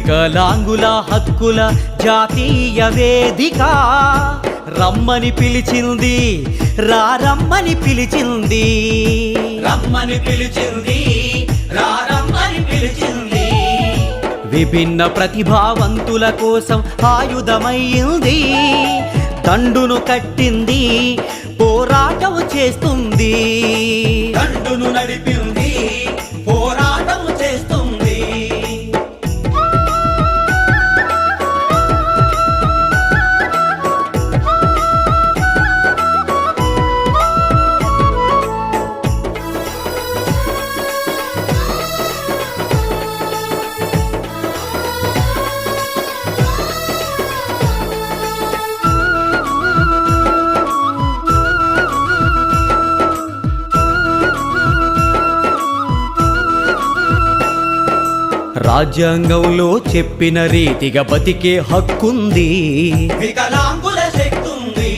వికలాంగుల హక్కుల జాతీయ వేదిక రమ్మని పిలిచింది, రమ్మని పిలిచింది, రమ్మని పిలిచింది, రమ్మని పిలిచింది. విభిన్న ప్రతిభావంతుల కోసం ఆయుధమయ్యింది, దండును కట్టింది, పోరాటం చేస్తుంది, దండును నడిపింది, పోరాటం చేస్తుంది. రాజ్యాంగంలో చెప్పిన రీతిగా బతికే హక్కుంది, వికలాంగుల శక్తుంది.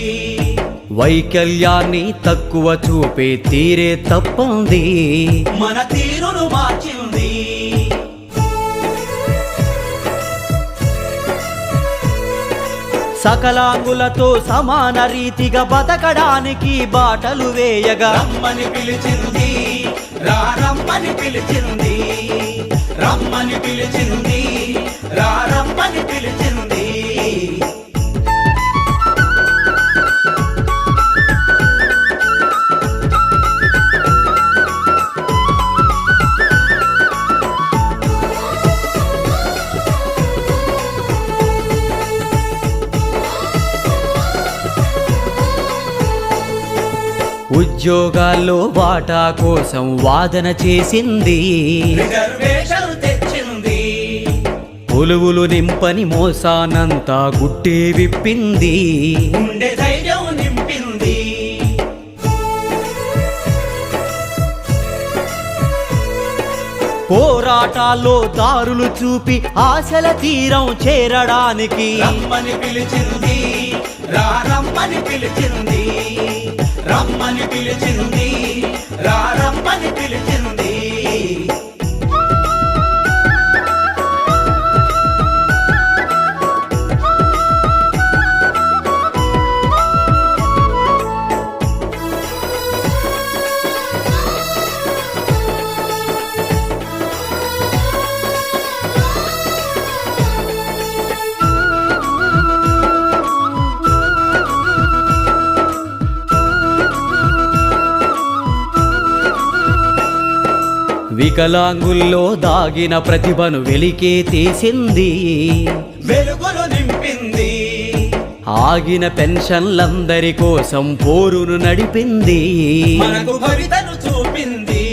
వైకల్యాన్ని తక్కువ చూపే తీరే తప్పంది, మన తీరును మార్చింది. సకలాంగులతో సమాన రీతిగా బతకడానికి బాటలు వేయగా రమ్మని పిలిచింది, రమ్మని పిలిచింది, రమ్మని పిలిచింది, రమ్మని పిలిచింది. ఉద్యోగాల్లో వాటా కోసం వాదన చేసింది, రిజర్వేషన్ తెచ్చింది. కొలువులు నింపని మోసానంతా గుట్టే విప్పింది, గుండె ధైర్యం నింపింది. పోరాటాల్లో దారులు చూపి ఆశల తీరం చేరడానికి రమ్మని పిలిచింది, రమ్మని పిలిచింది, రమ్మని పిలిచింది, రమ్మని పిలిచింది. వికలాంగుల్లో దాగిన ప్రతిభను వెలికే తీసింది, వెలుగులు నింపింది. ఆగిన పెన్షన్లందరి కోసం పోరును నడిపింది, మనకు భవితను చూపింది.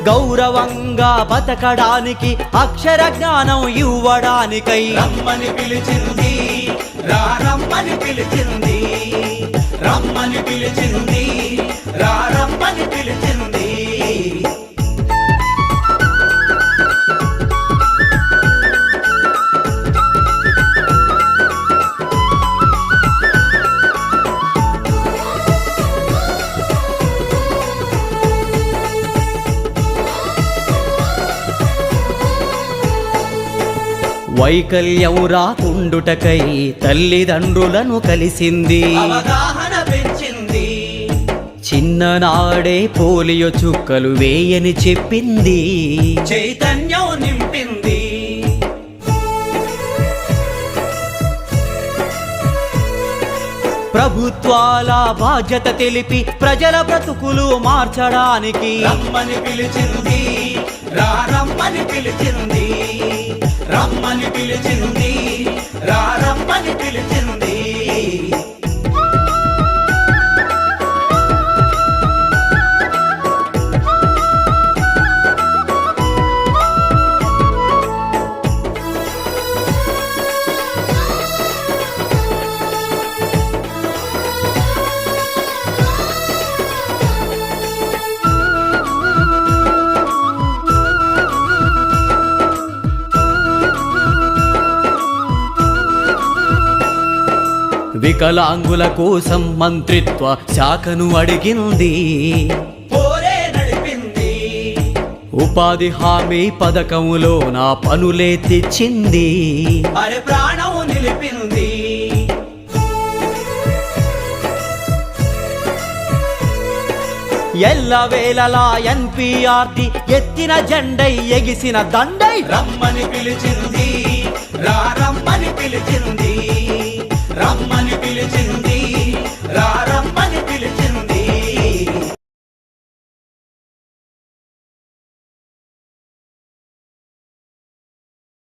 గౌరవంగా బతకడానికి అక్షర జ్ఞానం ఇవ్వడానికై రమ్మని పిలిచింది, రమ్మని పిలిచింది, రమ్మని పిలిచింది, రమ్మని పిలిచింది. వైకల్యం రాకుండుటకై తల్లిదండ్రులను కలిసింది, అవగాహన పెంచింది. చిన్ననాడే పోలియో చుక్కలు వేయని చెప్పింది, చైతన్యం నింపింది. ప్రభుత్వాల బాధ్యత తెలిపి ప్రజల బ్రతుకులు మార్చడానికి రమ్మని పిలిచింది, రమ్మని పిలిచింది, రమ్మని పిలిచింది, రమ్మని పిలిచింది. వికలాంగుల కోసం మంత్రిత్వ శాఖను అడిగింది, పోరే నడిపింది. ఉపాధి హామీ పథకములో నా పనులే తెచ్చింది. అరే ప్రాణం నిలిపింది. ఎల్లవేళలా NPRD ఎత్తిన జెండై ఎగిసిన దండై రమ్మని పిలిచింది, రమ్మని పిలిచింది, రమ్మని పిలిచింది, రమ్మని